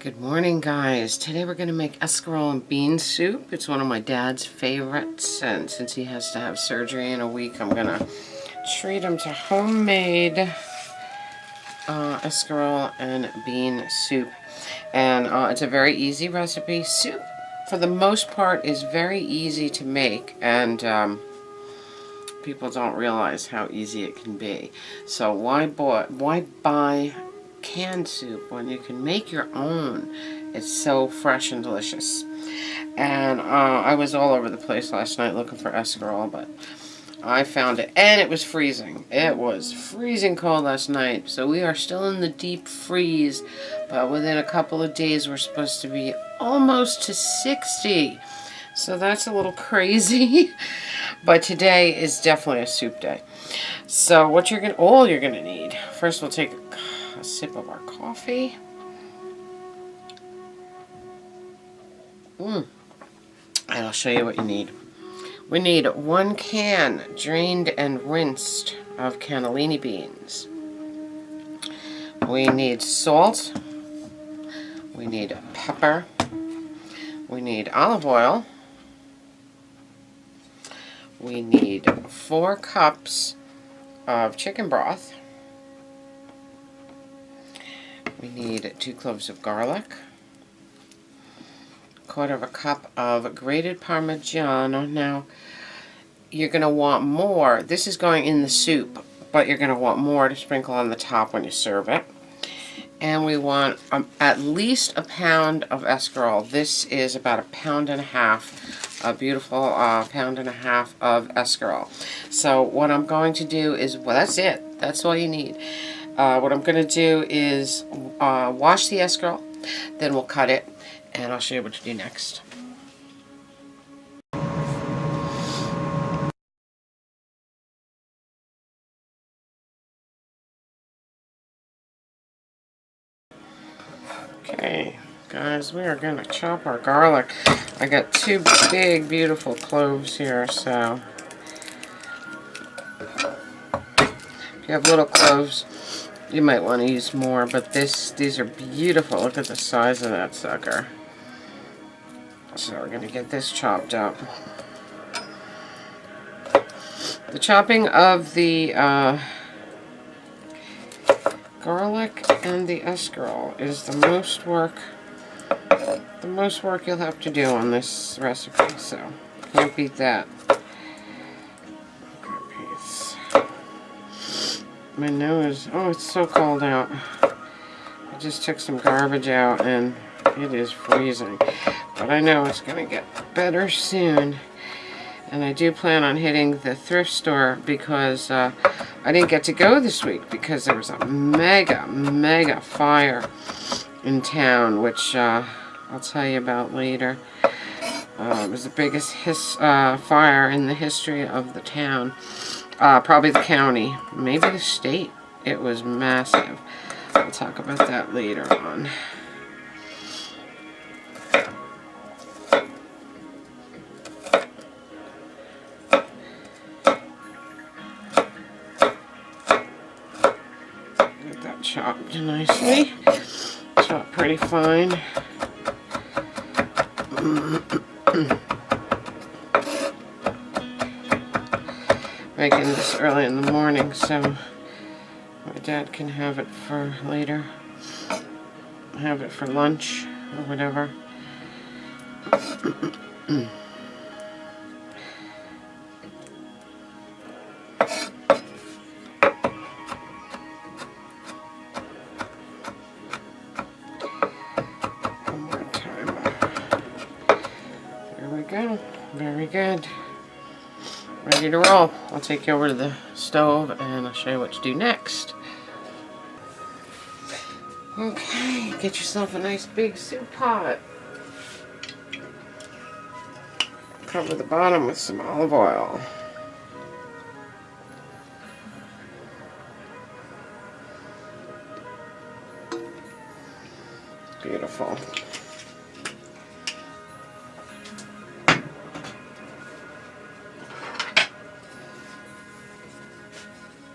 Good morning, guys. Today we're going to make escarole and bean soup. It's one of my dad's favorites, and since he has to have surgery in a week, I'm going to treat him to homemade escarole and bean soup. And it's a very easy recipe. Soup, for the most part, is very easy to make, and people don't realize how easy it can be. So why buy canned soup when you can make your own? It's so fresh and delicious. And I was all over the place last night looking for escarole, but I found it, and it was freezing. It was freezing cold last night, so we are still in the deep freeze, but within a couple of days we're supposed to be almost to 60. So that's a little crazy. But today is definitely a soup day. So what all you're gonna need. First we'll take a sip of our coffee. And I'll show you what you need. We need 1 can drained and rinsed of cannellini beans. We need salt. We need pepper. We need olive oil. We need 4 cups of chicken broth. We need 2 cloves of garlic, 1/4 cup of grated Parmigiano. Now, you're going to want more. This is going in the soup, but you're going to want more to sprinkle on the top when you serve it. And we want at least a pound of escarole. This is about 1.5 pounds, a beautiful 1.5 pounds of escarole. So what I'm going to do is, well, that's it. That's all you need. What I'm going to do is wash the escarole, then we'll cut it, and I'll show you what to do next. Okay, guys, we are going to chop our garlic. I got 2 big, beautiful cloves here, so if you have little cloves, you might want to use more, but these are beautiful. Look at the size of that sucker. So we're going to get this chopped up. The chopping of the garlic and the escarole is the most work you'll have to do on this recipe, so can't beat that. My nose, oh, it's so cold out. I just took some garbage out and it is freezing. But I know it's going to get better soon. And I do plan on hitting the thrift store because I didn't get to go this week because there was a mega fire in town, which I'll tell you about later. It was the biggest fire in the history of the town. Probably the county, maybe the state. It was massive. We'll talk about that later on. Get that chopped nicely. Chopped pretty fine. Making this early in the morning so my dad can have it for later, have it for lunch or whatever. One more time. There we go. Very good. Ready to roll. I'll take you over to the stove and I'll show you what to do next. Okay, get yourself a nice big soup pot. Cover the bottom with some olive oil. Beautiful.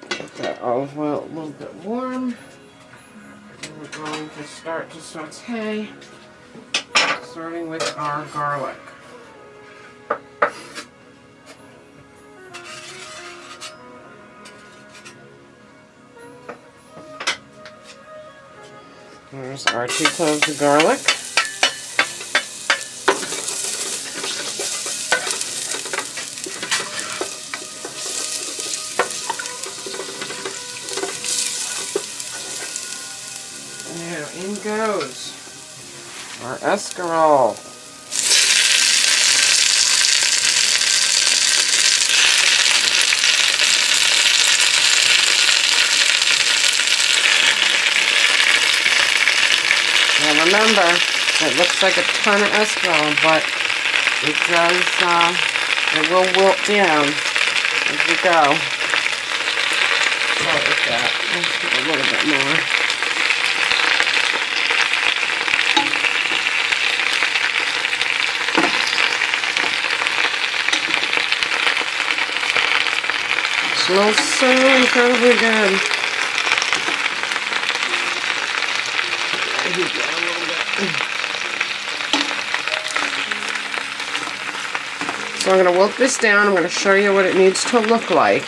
Get that olive oil a little bit warm. And we're going to start to saute, starting with our garlic. There's our 2 cloves of garlic. Now in goes our escarole. Now remember, it looks like a ton of escarole, but it does, it will wilt down as we go. Start with that. Let's do a little bit more. Smells so incredibly good. So I'm going to wilt this down. I'm going to show you what it needs to look like,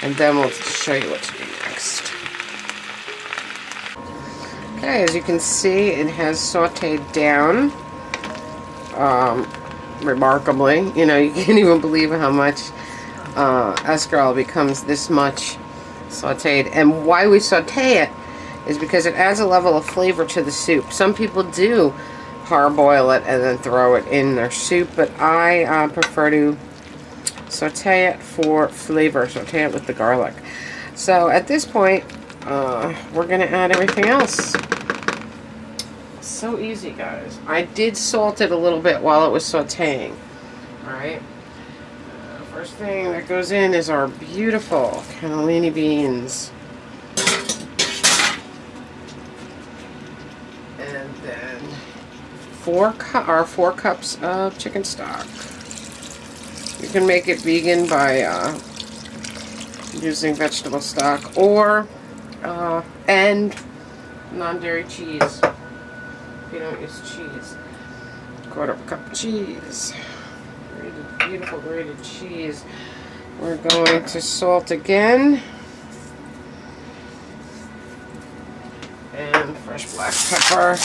and then we'll show you what to do next. Okay, as you can see, it has sauteed down remarkably. You know, you can't even believe how much escarole becomes this much sauteed. And why we saute it is because it adds a level of flavor to the soup. Some people do parboil it and then throw it in their soup, but I prefer to saute it for flavor, saute it with the garlic. So at this point, we're going to add everything else. So easy, guys. I did salt it a little bit while it was sauteing. Alright. First thing that goes in is our beautiful cannellini beans. And then 4 cups of chicken stock. You can make it vegan by using vegetable stock or and non-dairy cheese. If you don't use cheese, 1/4 cup of cheese. Grated, beautiful grated cheese. We're going to salt again. And fresh black pepper.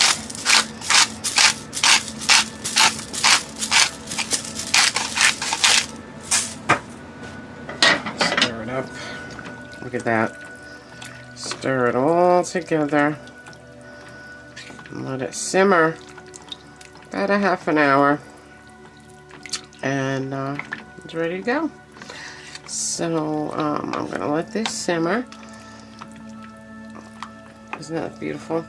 Stir it up. Look at that. Stir it all together. And let it simmer about a half an hour. And it's ready to go. So I'm going to let this simmer. Isn't that beautiful?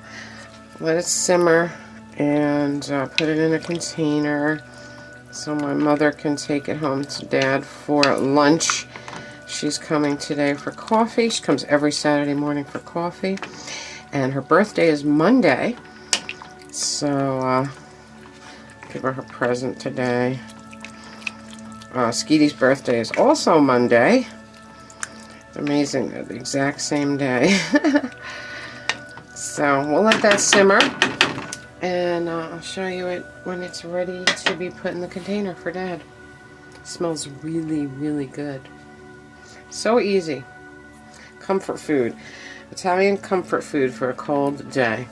Let it simmer and put it in a container so my mother can take it home to Dad for lunch. She's coming today for coffee. She comes every Saturday morning for coffee. And her birthday is Monday. So give her present today. Skeety's birthday is also Monday. Amazing, they're the exact same day. So we'll let that simmer, and I'll show you it when it's ready to be put in the container for Dad. It smells really, really good. So easy. Comfort food. Italian comfort food for a cold day.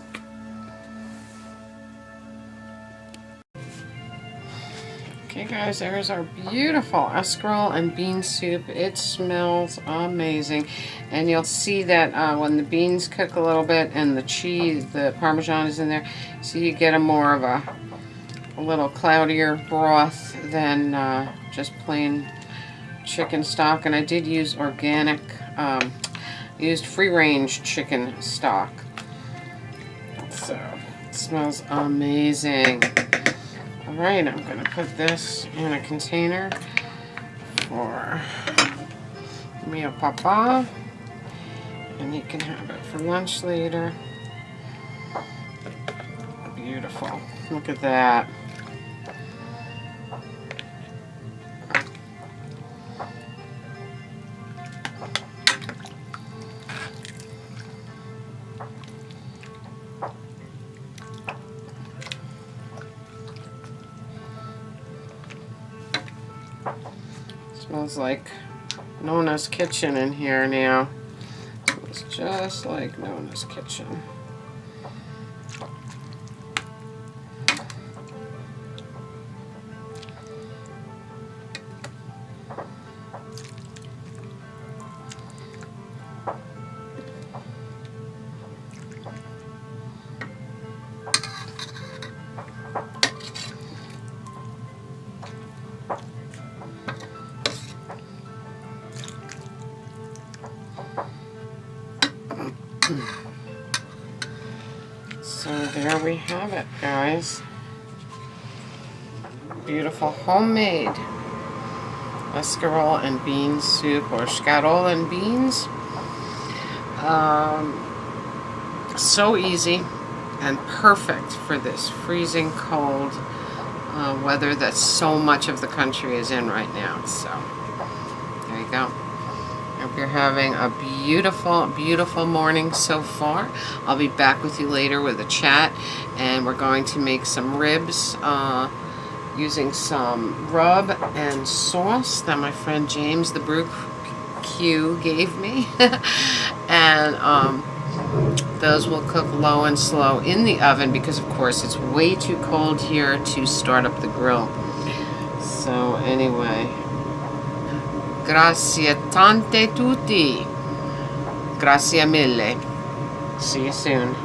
Okay guys, there's our beautiful escarole and bean soup. It smells amazing. And you'll see that when the beans cook a little bit and the cheese, the Parmesan is in there, so you get a more of a little cloudier broth than just plain chicken stock. And I did use organic, used free-range chicken stock. So, it smells amazing. Alright, I'm going to put this in a container for mio papa, and you can have it for lunch later. Beautiful. Look at that. Smells like Nona's kitchen in here now. It's just like Nona's kitchen. So there we have it, guys. Beautiful homemade escarole and bean soup, or escarole and beans. So easy and perfect for this freezing cold weather that so much of the country is in right now. So there you go. Hope you're having a beautiful, beautiful morning so far. I'll be back with you later with a chat, and we're going to make some ribs using some rub and sauce that my friend James the Brew Q gave me. And those will cook low and slow in the oven because, of course, it's way too cold here to start up the grill. So anyway, grazie tante tutti. Grazie mille. See you soon.